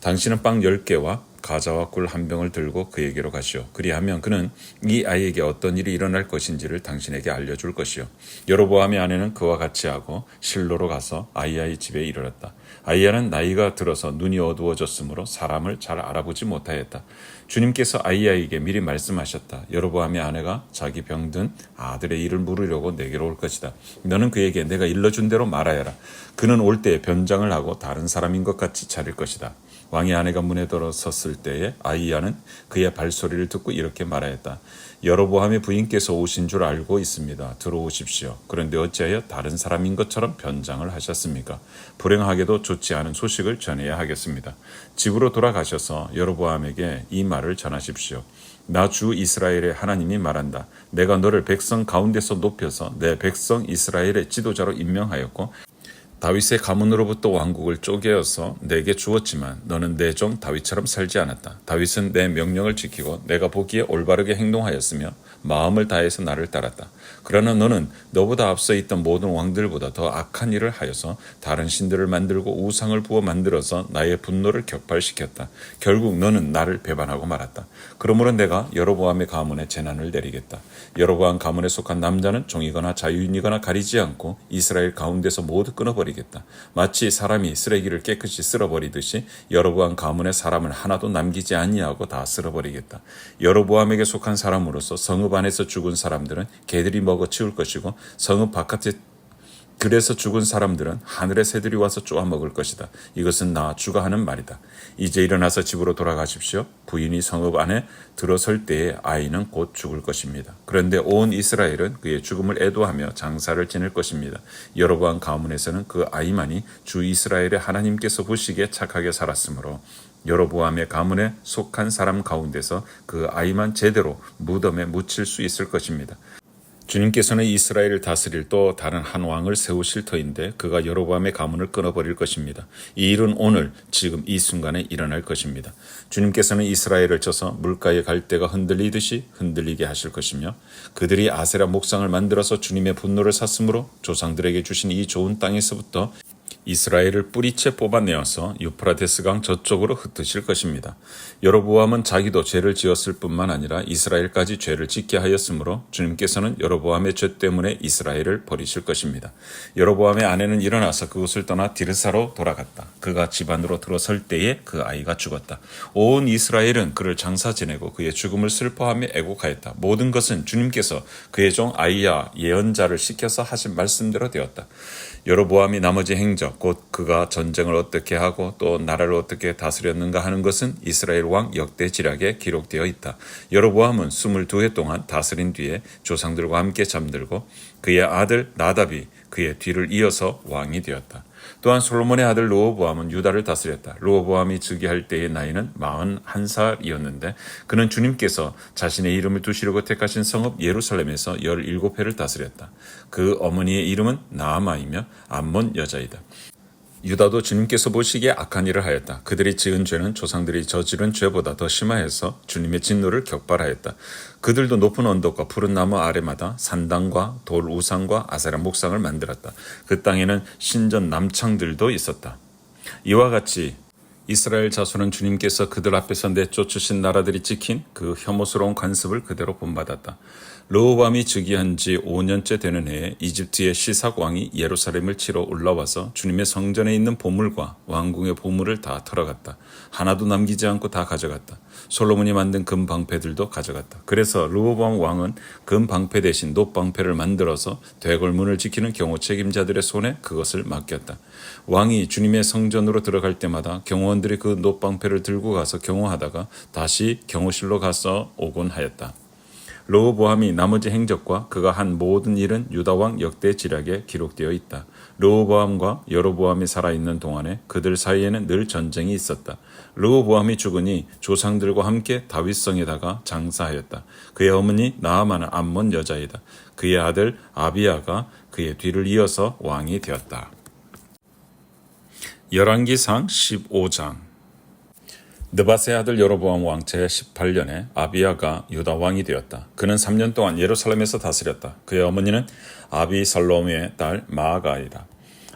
당신은 빵 10개와 가자와 꿀 한 병을 들고 그에게로 가시오. 그리하면 그는 이 아이에게 어떤 일이 일어날 것인지를 당신에게 알려줄 것이오. 여로보암의 아내는 그와 같이 하고 실로로 가서 아이야의 집에 이르렀다. 아이야는 나이가 들어서 눈이 어두워졌으므로 사람을 잘 알아보지 못하였다. 주님께서 아이야에게 미리 말씀하셨다. 여로보암의 아내가 자기 병든 아들의 일을 물으려고 내게로 올 것이다. 너는 그에게 내가 일러준 대로 말하여라. 그는 올 때에 변장을 하고 다른 사람인 것 같이 차릴 것이다. 왕의 아내가 문에 들어섰을 때에 아이야는 그의 발소리를 듣고 이렇게 말하였다. 여로보암의 부인께서 오신 줄 알고 있습니다. 들어오십시오. 그런데 어찌하여 다른 사람인 것처럼 변장을 하셨습니까? 불행하게도 좋지 않은 소식을 전해야 하겠습니다. 집으로 돌아가셔서 여로보암에게 이 말을 전하십시오. 나 주 이스라엘의 하나님이 말한다. 내가 너를 백성 가운데서 높여서 내 백성 이스라엘의 지도자로 임명하였고 다윗의 가문으로부터 왕국을 쪼개어서 내게 주었지만 너는 내 종 다윗처럼 살지 않았다. 다윗은 내 명령을 지키고 내가 보기에 올바르게 행동하였으며 마음을 다해서 나를 따랐다. 그러나 너는 너보다 앞서 있던 모든 왕들보다 더 악한 일을 하여서 다른 신들을 만들고 우상을 부어 만들어서 나의 분노를 격발시켰다. 결국 너는 나를 배반하고 말았다. 그러므로 내가 여로보암의 가문에 재난을 내리겠다. 여로보암 가문에 속한 남자는 종이거나 자유인이거나 가리지 않고 이스라엘 가운데서 모두 끊어버리겠다. 마치 사람이 쓰레기를 깨끗이 쓸어버리듯이 여로보암 가문의 사람을 하나도 남기지 아니하고 다 쓸어버리겠다. 여로보암에게 속한 사람으로서 성읍 안에서 죽은 사람들은 개들이 먹어 치울 것이고 성읍 바깥에 그래서 죽은 사람들은 하늘의 새들이 와서 쪼아 먹을 것이다. 이것은 나 주가 하는 말이다. 이제 일어나서 집으로 돌아가십시오. 부인이 성읍 안에 들어설 때에 아이는 곧 죽을 것입니다. 그런데 온 이스라엘은 그의 죽음을 애도하며 장사를 지낼 것입니다. 여로보암 가문에서는 그 아이만이 주 이스라엘의 하나님께서 보시기에 착하게 살았으므로 여로보암의 가문에 속한 사람 가운데서 그 아이만 제대로 무덤에 묻힐 수 있을 것입니다. 주님께서는 이스라엘을 다스릴 또 다른 한 왕을 세우실 터인데 그가 여로보암의 가문을 끊어버릴 것입니다. 이 일은 오늘 지금 이 순간에 일어날 것입니다. 주님께서는 이스라엘을 쳐서 물가의 갈대가 흔들리듯이 흔들리게 하실 것이며 그들이 아세라 목상을 만들어서 주님의 분노를 샀으므로 조상들에게 주신 이 좋은 땅에서부터 이스라엘을 뿌리채 뽑아내어서 유프라테스 강 저쪽으로 흩으실 것입니다. 여로보암은 자기도 죄를 지었을 뿐만 아니라 이스라엘까지 죄를 짓게 하였으므로 주님께서는 여로보암의 죄 때문에 이스라엘을 버리실 것입니다. 여로보암의 아내는 일어나서 그곳을 떠나 디르사로 돌아갔다. 그가 집 안으로 들어설 때에 그 아이가 죽었다. 온 이스라엘은 그를 장사 지내고 그의 죽음을 슬퍼하며 애곡하였다. 모든 것은 주님께서 그의 종 아이야 예언자를 시켜서 하신 말씀대로 되었다. 여로보암이 나머지 행적 곧 그가 전쟁을 어떻게 하고 또 나라를 어떻게 다스렸는가 하는 것은 이스라엘 왕 역대지략에 기록되어 있다. 여로보암은 22해 동안 다스린 뒤에 조상들과 함께 잠들고 그의 아들 나답이 그의 뒤를 이어서 왕이 되었다. 또한 솔로몬의 아들 르호보암은 유다를 다스렸다. 르호보암이 즉위할 때의 나이는 41살이었는데 그는 주님께서 자신의 이름을 두시려고 택하신 성읍 예루살렘에서 17해를 다스렸다. 그 어머니의 이름은 나아마이며 암몬 여자이다. 유다도 주님께서 보시기에 악한 일을 하였다. 그들이 지은 죄는 조상들이 저지른 죄보다 더 심하여서 주님의 진노를 격발하였다. 그들도 높은 언덕과 푸른 나무 아래마다 산당과 돌 우상과 아세라 목상을 만들었다. 그 땅에는 신전 남창들도 있었다. 이와 같이 이스라엘 자손은 주님께서 그들 앞에서 내쫓으신 나라들이 찍힌 그 혐오스러운 관습을 그대로 본받았다. 르호보암이 즉위한 지 5년째 되는 해에 이집트의 시삭 왕이 예루살렘을 치러 올라와서 주님의 성전에 있는 보물과 왕궁의 보물을 다 털어갔다. 하나도 남기지 않고 다 가져갔다. 솔로몬이 만든 금 방패들도 가져갔다. 그래서 르호보암 왕은 금 방패 대신 놋 방패를 만들어서 대궐문을 지키는 경호 책임자들의 손에 그것을 맡겼다. 왕이 주님의 성전으로 들어갈 때마다 경호원들이 그 놋 방패를 들고 가서 경호하다가 다시 경호실로 가서 오곤 하였다. 르호보암이 나머지 행적과 그가 한 모든 일은 유다왕 역대 지략에 기록되어 있다. 르호보암과 여로보암이 살아있는 동안에 그들 사이에는 늘 전쟁이 있었다. 르호보암이 죽으니 조상들과 함께 다윗성에다가 장사하였다. 그의 어머니 나아만은 암몬 여자이다. 그의 아들 아비야가 그의 뒤를 이어서 왕이 되었다. 열왕기상 15장. 느밧의 아들 여로보암 왕 제18년에 아비야가 유다 왕이 되었다. 그는 3년 동안 예루살렘에서 다스렸다. 그의 어머니는 아비살롬의 딸 마아가이다.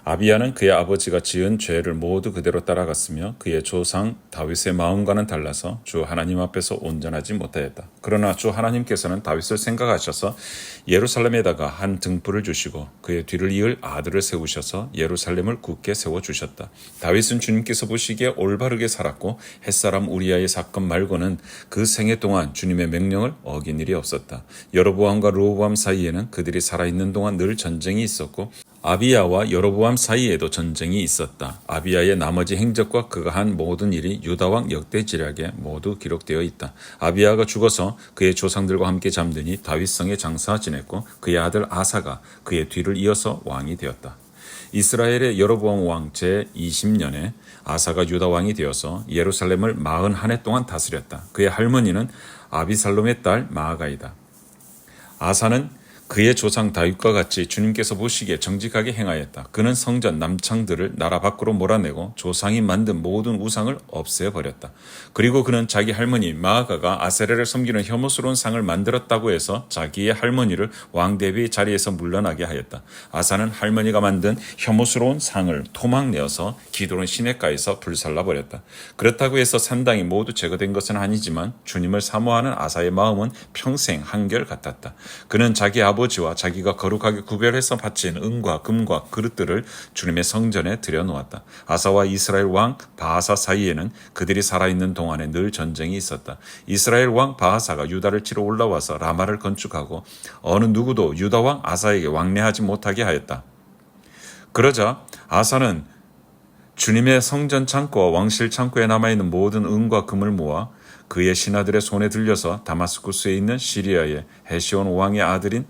아비야는 그의 아버지가 지은 죄를 모두 그대로 따라갔으며 그의 조상 다윗의 마음과는 달라서 주 하나님 앞에서 온전하지 못하였다. 그러나 주 하나님께서는 다윗을 생각하셔서 예루살렘에다가 한 등불을 주시고 그의 뒤를 이을 아들을 세우셔서 예루살렘을 굳게 세워주셨다. 다윗은 주님께서 보시기에 올바르게 살았고 햇사람 우리아의 사건 말고는 그 생애 동안 주님의 명령을 어긴 일이 없었다. 여로보암과 르호보암 사이에는 그들이 살아있는 동안 늘 전쟁이 있었고 아비야와 여로보암 사이에도 전쟁이 있었다. 아비야의 나머지 행적과 그가 한 모든 일이 유다왕 역대 지략에 모두 기록되어 있다. 아비야가 죽어서 그의 조상들과 함께 잠드니 다윗성에 장사 지냈고 그의 아들 아사가 그의 뒤를 이어서 왕이 되었다. 이스라엘의 여로보암 왕 제20년에 아사가 유다 왕이 되어서 예루살렘을 41해 동안 다스렸다. 그의 할머니는 아비살롬의 딸 마아가이다. 아사는 그의 조상 다윗과 같이 주님께서 보시기에 정직하게 행하였다. 그는 성전 남창들을 나라 밖으로 몰아내고 조상이 만든 모든 우상을 없애버렸다. 그리고 그는 자기 할머니 마아가가 아세라를 섬기는 혐오스러운 상을 만들었다고 해서 자기의 할머니를 왕 대비 자리에서 물러나게 하였다. 아사는 할머니가 만든 혐오스러운 상을 토막내어서 기드론 시냇가에서 불살라버렸다. 그렇다고 해서 산당이 모두 제거된 것은 아니지만 주님을 사모하는 아사의 마음은 평생 한결같았다. 그는 자기 아버지와 자기가 거룩하게 구별해서 바친 은과 금과 그릇들을 주님의 성전에 들여놓았다. 아사와 이스라엘 왕 바하사 사이에는 그들이 살아있는 동안에 늘 전쟁이 있었다. 이스라엘 왕 바하사가 유다를 치러 올라와서 라마를 건축하고 어느 누구도 유다 왕 아사에게 왕래하지 못하게 하였다. 그러자 아사는 주님의 성전 창고와 왕실 창고에 남아있는 모든 은과 금을 모아 그의 신하들의 손에 들려서 다마스쿠스에 있는 시리아의 헤시온 왕의 아들인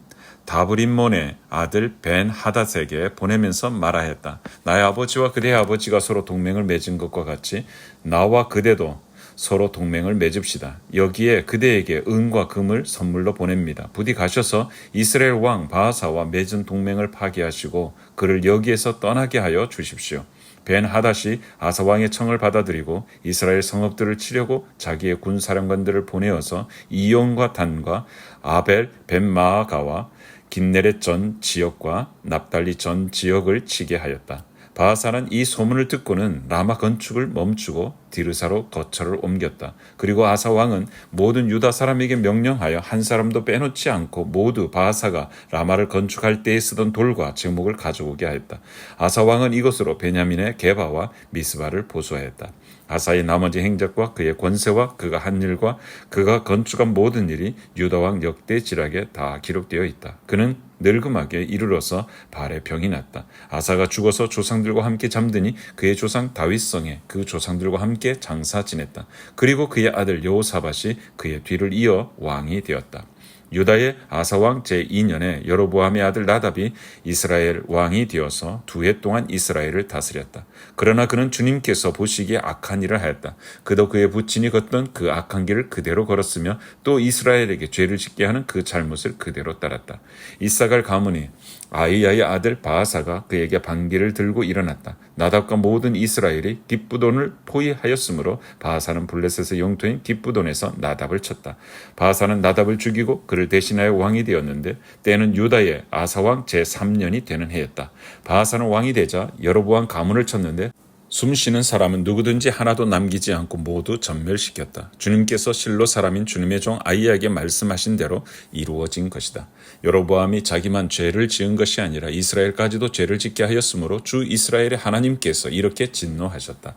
다브림몬의 아들 벤 하닷에게 보내면서 말하였다. 나의 아버지와 그대의 아버지가 서로 동맹을 맺은 것과 같이 나와 그대도 서로 동맹을 맺읍시다. 여기에 그대에게 은과 금을 선물로 보냅니다. 부디 가셔서 이스라엘 왕 바하사와 맺은 동맹을 파기하시고 그를 여기에서 떠나게 하여 주십시오. 벤 하닷이 아사 왕의 청을 받아들이고 이스라엘 성읍들을 치려고 자기의 군사령관들을 보내어서 이온과 단과 아벨 벤마아가와 긴네렛 전 지역과 납달리 전 지역을 치게 하였다. 바하사는 이 소문을 듣고는 라마 건축을 멈추고 디르사로 거처를 옮겼다. 그리고 아사 왕은 모든 유다 사람에게 명령하여 한 사람도 빼놓지 않고 모두 바하사가 라마를 건축할 때에 쓰던 돌과 제목을 가져오게 하였다. 아사 왕은 이것으로 베냐민의 게바와 미스바를 보수하였다. 아사의 나머지 행적과 그의 권세와 그가 한 일과 그가 건축한 모든 일이 유다왕 역대 지략에 다 기록되어 있다. 그는 늙음하게 이르러서 발에 병이 났다. 아사가 죽어서 조상들과 함께 잠드니 그의 조상 다윗성에 그 조상들과 함께 장사 지냈다. 그리고 그의 아들 여호사밧이 그의 뒤를 이어 왕이 되었다. 유다의 아사왕 제2년에 여로보암의 아들 나답이 이스라엘 왕이 되어서 2해 동안 이스라엘을 다스렸다. 그러나 그는 주님께서 보시기에 악한 일을 하였다. 그도 그의 부친이 걷던 그 악한 길을 그대로 걸었으며 또 이스라엘에게 죄를 짓게 하는 그 잘못을 그대로 따랐다. 이사갈 가문이 아이야의 아들 바하사가 그에게 반기를 들고 일어났다. 나답과 모든 이스라엘이 깃부돈을 포위하였으므로 바하사는 블레셋의 영토인 깃부돈에서 나답을 쳤다. 바하사는 나답을 죽이고 그를 대신하여 왕이 되었는데 때는 유다의 아사왕 제3년이 되는 해였다. 바하사는 왕이 되자 여로보암 가문을 쳤는데 숨쉬는 사람은 누구든지 하나도 남기지 않고 모두 전멸시켰다. 주님께서 실로 사람인 주님의 종 아이야에게 말씀하신 대로 이루어진 것이다. 여로보암이 자기만 죄를 지은 것이 아니라 이스라엘까지도 죄를 짓게 하였으므로 주 이스라엘의 하나님께서 이렇게 진노하셨다.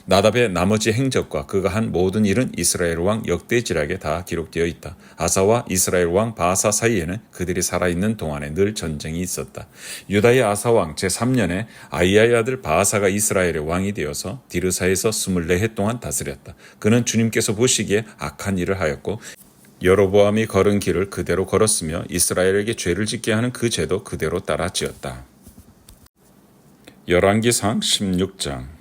나답의 나머지 행적과 그가 한 모든 일은 이스라엘 왕 역대지략에 다 기록되어 있다. 아사와 이스라엘 왕 바아사 사이에는 그들이 살아있는 동안에 늘 전쟁이 있었다. 유다의 아사 왕 제3년에 아이야의 아들 바아사가 이스라엘의 왕이 되어서 디르사에서 24해 동안 다스렸다. 그는 주님께서 보시기에 악한 일을 하였고 여로보암이 걸은 길을 그대로 걸었으며 이스라엘에게 죄를 짓게 하는 그 죄도 그대로 따라 지었다. 열왕기상 16장.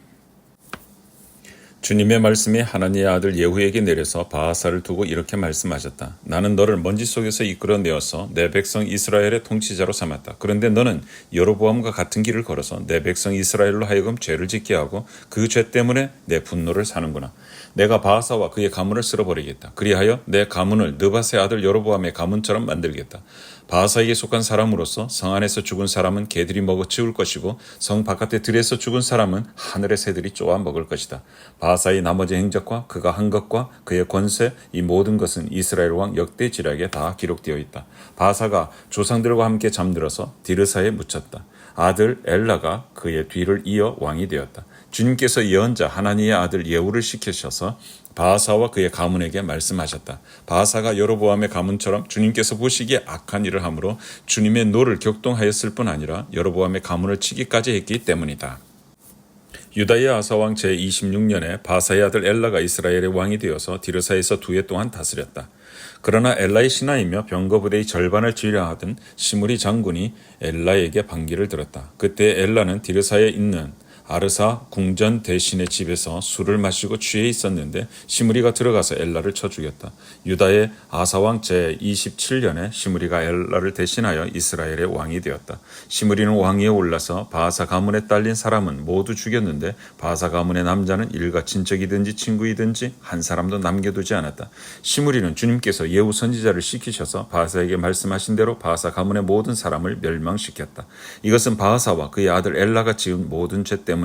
주님의 말씀이 하나님의 아들 예후에게 내려서 바아사를 두고 이렇게 말씀하셨다. 나는 너를 먼지 속에서 이끌어내어서 내 백성 이스라엘의 통치자로 삼았다. 그런데 너는 여로보암과 같은 길을 걸어서 내 백성 이스라엘로 하여금 죄를 짓게 하고 그 죄 때문에 내 분노를 사는구나. 내가 바아사와 그의 가문을 쓸어버리겠다. 그리하여 내 가문을 느밧의 아들 여로보암의 가문처럼 만들겠다. 바아사에게 속한 사람으로서 성 안에서 죽은 사람은 개들이 먹어치울 것이고 성 바깥의 들에서 죽은 사람은 하늘의 새들이 쪼아 먹을 것이다. 바아사의 나머지 행적과 그가 한 것과 그의 권세 이 모든 것은 이스라엘 왕 역대지략에 다 기록되어 있다. 바아사가 조상들과 함께 잠들어서 디르사에 묻혔다. 아들 엘라가 그의 뒤를 이어 왕이 되었다. 주님께서 예언자 하나니의 아들 예후를 시키셔서 바아사와 그의 가문에게 말씀하셨다. 바아사가 여로보암의 가문처럼 주님께서 보시기에 악한 일을 함으로 주님의 노를 격동하였을 뿐 아니라 여로보암의 가문을 치기까지 했기 때문이다. 유다의 아사왕 제26년에 바아사의 아들 엘라가 이스라엘의 왕이 되어서 디르사에서 2해 동안 다스렸다. 그러나 엘라의 신하이며 병거부대의 절반을 지휘하던 시므리 장군이 엘라에게 반기를 들었다. 그때 엘라는 디르사에 있는 아르사 궁전 대신의 집에서 술을 마시고 취해 있었는데 시므리가 들어가서 엘라를 쳐 죽였다. 유다의 아사왕 제27년에 시므리가 엘라를 대신하여 이스라엘의 왕이 되었다. 시므리는 왕위에 올라서 바아사 가문에 딸린 사람은 모두 죽였는데 바아사 가문의 남자는 일가 친척이든지 친구이든지 한 사람도 남겨두지 않았다. 시므리는 주님께서 예후 선지자를 시키셔서 바아사에게 말씀하신 대로 바아사 가문의 모든 사람을 멸망시켰다. 이것은 바아사와 그의 아들 엘라가 지은 모든 죄 때문이다.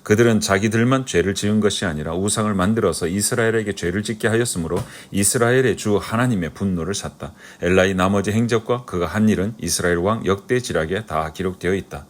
그들은 자기들만 죄를 지은 것이 아니라 우상을 만들어서 이스라엘에게 죄를 짓게 하였으므로 이스라엘의 주 하나님의 분노를 샀다. 엘라의 나머지 행적과 그가 한 일은 이스라엘 왕 역대지략에 다 기록되어 있다.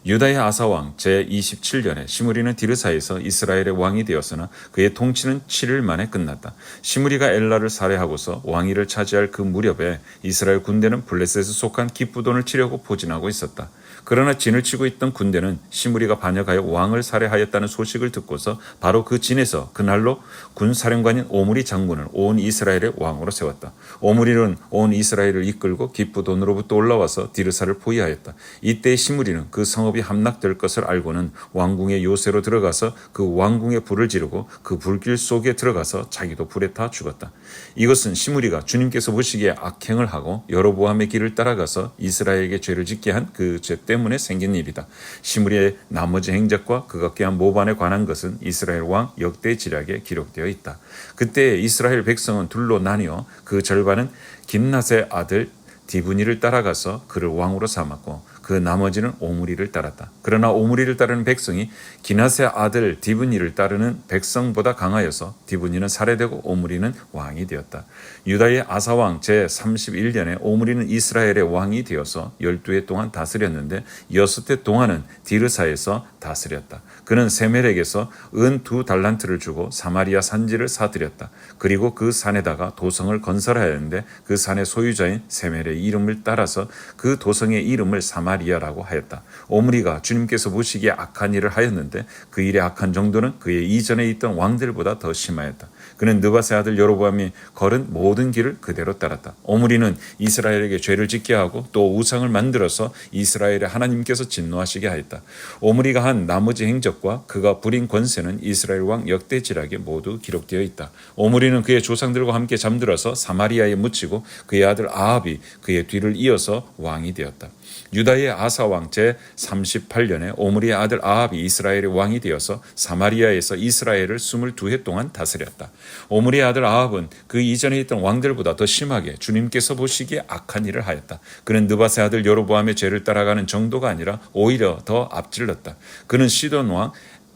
유다의 아사왕 제27년에 시므리는 디르사에서 이스라엘의 왕이 되었으나 그의 통치는 7일 만에 끝났다. 시므리가 엘라를 살해하고서 왕위를 차지할 그 무렵에 이스라엘 군대는 블레셋에 속한 기브돈을 치려고 포진하고 있었다. 그러나 진을 치고 있던 군대는 시므리가 반역하여 왕을 살해하였다는 소식을 듣고서 바로 그 진에서 그날로 군사령관인 오므리 장군을 온 이스라엘의 왕으로 세웠다. 오므리는 온 이스라엘을 이끌고 기브돈으로부터 올라와서 디르사를 포위하였다. 이때 시므리는 그 성읍이 함락될 것을 알고는 왕궁의 요새로 들어가서 그 왕궁에 불을 지르고 그 불길 속에 들어가서 자기도 불에 타 죽었다. 이것은 시므리가 주님께서 보시기에 악행을 하고 여로보암의 길을 따라가서 이스라엘에게 죄를 짓게 한 그 죄 때문에 생긴 일이다. 시므리의 나머지 행적과 그가 꾀한 모반에 관한 것은 이스라엘 왕 역대지략에 기록되어 있다. 그때 이스라엘 백성은 둘로 나뉘어 그 절반은 김낫의 아들 디브니를 따라가서 그를 왕으로 삼았고 그 나머지는 오므리를 따랐다. 그러나 오므리를 따르는 백성이 기낫의 아들 디브니를 따르는 백성보다 강하여서 디브니는 살해되고 오므리는 왕이 되었다. 유다의 아사왕 제31년에 오므리는 이스라엘의 왕이 되어서 12해 동안 다스렸는데 6해 동안은 디르사에서 다스렸다. 그는 세멜에게서 은 2달란트를 주고 사마리아 산지를 사들였다. 그리고 그 산에다가 도성을 건설하였는데 그 산의 소유자인 세멜의 이름을 따라서 그 도성의 이름을 사마리아라고 하였다. 오므리가 주님께서 보시기에 악한 일을 하였는데 그 일의 악한 정도는 그의 이전에 있던 왕들보다 더 심하였다. 그는 느밧의 아들 여로보암이 걸은 모든 길을 그대로 따랐다. 오므리는 이스라엘에게 죄를 짓게 하고 또 우상을 만들어서 이스라엘의 하나님께서 진노하시게 하였다. 오므리가 한 나머지 행적과 그가 부린 권세는 이스라엘 왕 역대지략에 모두 기록되어 있다. 오므리는 그의 조상들과 함께 잠들어서 사마리아에 묻히고 그의 아들 아합이 그의 뒤를 이어서 왕이 되었다. 유다의 아사왕 제38년에 오므리의 아들 아합이 이스라엘의 왕이 되어서 사마리아에서 이스라엘을 22해 동안 다스렸다. 오므리의 아들 아합은 그 이전에 있던 왕들보다 더 심하게 주님께서 보시기에 악한 일을 하였다. 그는 느밧의 아들 여로보암의 죄를 따라가는 정도가 아니라 오히려 더 앞질렀다. 그는 시돈 왕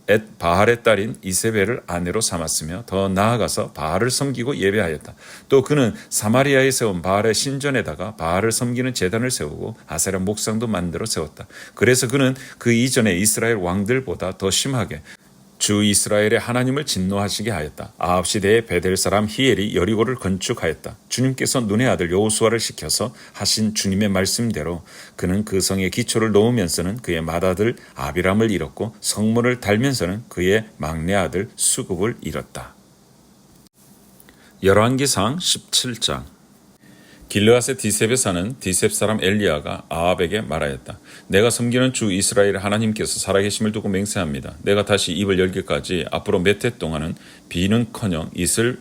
엣 바알의 딸인 이세벨을 아내로 삼았으며 더 나아가서 바알을 섬기고 예배하였다. 또 그는 사마리아에 세운 바알의 신전에다가 바알을 섬기는 제단을 세우고 아세라 목상도 만들어 세웠다. 그래서 그는 그 이전에 이스라엘 왕들보다 더 심하게 주 이스라엘의 하나님을 진노하시게 하였다. 아합 시대에 베델 사람 히엘이 여리고를 건축하였다. 주님께서 눈의 아들 여호수아를 시켜서 하신 주님의 말씀대로 그는 그 성의 기초를 놓으면서는 그의 맏아들 아비람을 잃었고 성문을 달면서는 그의 막내 아들 수굽을 잃었다. 열왕기상 17장. 길르앗의 디셉에 사는 디셉 사람 엘리야가 아합에게 말하였다. 내가 섬기는 주 이스라엘 하나님께서 살아계심을 두고 맹세합니다. 내가 다시 입을 열기까지 앞으로 몇 해 동안은 비는커녕 이슬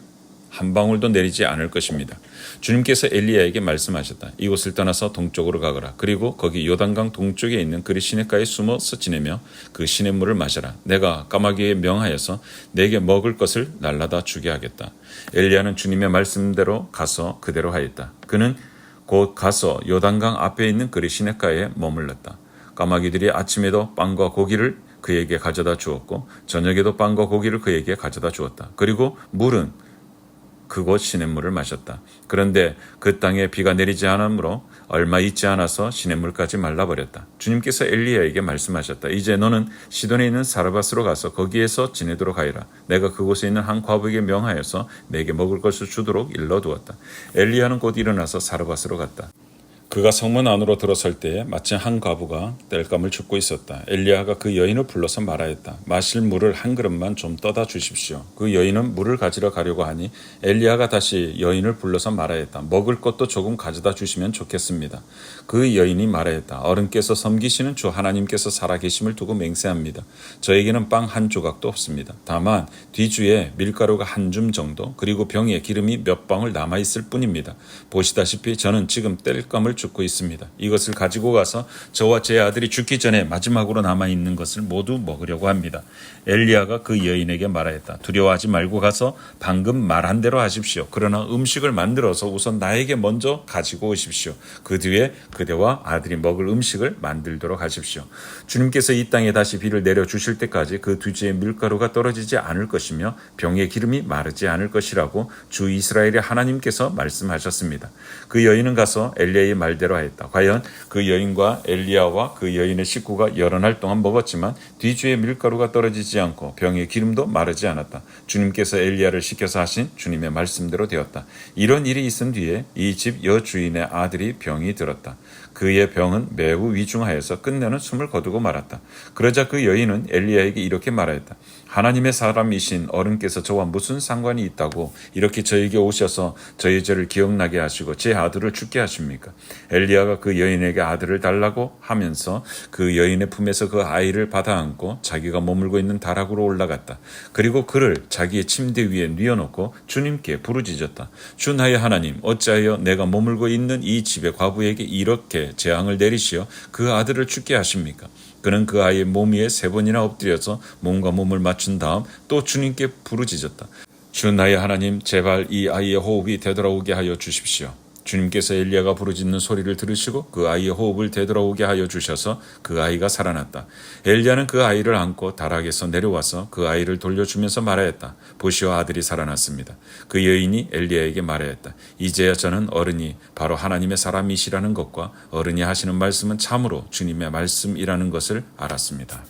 한 방울도 내리지 않을 것입니다. 주님께서 엘리야에게 말씀하셨다. 이곳을 떠나서 동쪽으로 가거라. 그리고 거기 요단강 동쪽에 있는 그리 시냇가에 숨어서 지내며 그 시냇물을 마셔라. 내가 까마귀에 명하여서 내게 먹을 것을 날라다 주게 하겠다. 엘리야는 주님의 말씀대로 가서 그대로 하였다. 그는 곧 가서 요단강 앞에 있는 그리 시냇가에 머물렀다. 까마귀들이 아침에도 빵과 고기를 그에게 가져다 주었고 저녁에도 빵과 고기를 그에게 가져다 주었다. 그리고 물은 그곳 시냇물을 마셨다. 그런데 그 땅에 비가 내리지 않으므로 얼마 있지 않아서 시냇물까지 말라버렸다. 주님께서 엘리야에게 말씀하셨다. 이제 너는 시돈에 있는 사르밧으로 가서 거기에서 지내도록 하여라. 내가 그곳에 있는 한 과부에게 명하여서 내게 먹을 것을 주도록 일러두었다. 엘리야는 곧 일어나서 사르밧으로 갔다. 그가 성문 안으로 들어설 때에 마침 한 과부가 땔감을 줍고 있었다. 엘리야가 그 여인을 불러서 말하였다. 마실 물을 한 그릇만 좀 떠다 주십시오. 그 여인은 물을 가지러 가려고 하니 엘리야가 다시 여인을 불러서 말하였다. 먹을 것도 조금 가져다 주시면 좋겠습니다. 그 여인이 말하였다. 어른께서 섬기시는 주 하나님께서 살아계심을 두고 맹세합니다. 저에게는 빵 한 조각도 없습니다. 다만 뒤주에 밀가루가 한 줌 정도 그리고 병에 기름이 몇 방울 남아있을 뿐입니다. 보시다시피 저는 지금 땔감을 죽고 있습니다. 이것을 가지고 가서 저와 제 아들이 죽기 전에 마지막으로 남아있는 것을 모두 먹으려고 합니다. 엘리야가 그 여인에게 말하였다. 두려워하지 말고 가서 방금 말한 대로 하십시오. 그러나 음식을 만들어서 우선 나에게 먼저 가지고 오십시오. 그 뒤에 그대와 아들이 먹을 음식을 만들도록 하십시오. 주님께서 이 땅에 다시 비를 내려주실 때까지 그 뒤지에 밀가루가 떨어지지 않을 것이며 병의 기름이 마르지 않을 것이라고 주 이스라엘의 하나님께서 말씀하셨습니다. 그 여인은 가서 엘리야의 말대로 하였다. 과연 그 여인과 엘리야와 그 여인의 식구가 여러 날 동안 먹었지만 뒤주에 밀가루가 떨어지지 않고 병의 기름도 마르지 않았다. 주님께서 엘리야를 시켜서 하신 주님의 말씀대로 되었다. 이런 일이 있은 뒤에 이 집 여주인의 아들이 병이 들었다. 그의 병은 매우 위중하여서 끝내는 숨을 거두고 말았다. 그러자 그 여인은 엘리야에게 이렇게 말하였다. 하나님의 사람이신 어른께서 저와 무슨 상관이 있다고 이렇게 저에게 오셔서 저의 죄를 기억나게 하시고 제 아들을 죽게 하십니까? 엘리야가 그 여인에게 아들을 달라고 하면서 그 여인의 품에서 그 아이를 받아 안고 자기가 머물고 있는 다락으로 올라갔다. 그리고 그를 자기의 침대 위에 뉘어놓고 주님께 부르짖었다. 주 나의 하나님, 어찌하여 내가 머물고 있는 이 집의 과부에게 이렇게 재앙을 내리시어 그 아들을 죽게 하십니까? 그는 그 아이의 몸 위에 3번이나 엎드려서 몸과 몸을 맞춘 다음 또 주님께 부르짖었다. 주 나의 하나님, 제발 이 아이의 호흡이 되돌아오게 하여 주십시오. 주님께서 엘리야가 부르짖는 소리를 들으시고 그 아이의 호흡을 되돌아오게 하여 주셔서 그 아이가 살아났다. 엘리야는 그 아이를 안고 다락에서 내려와서 그 아이를 돌려주면서 말하였다. 보시오, 아들이 살아났습니다. 그 여인이 엘리야에게 말하였다. 이제야 저는 어른이 바로 하나님의 사람이시라는 것과 어른이 하시는 말씀은 참으로 주님의 말씀이라는 것을 알았습니다.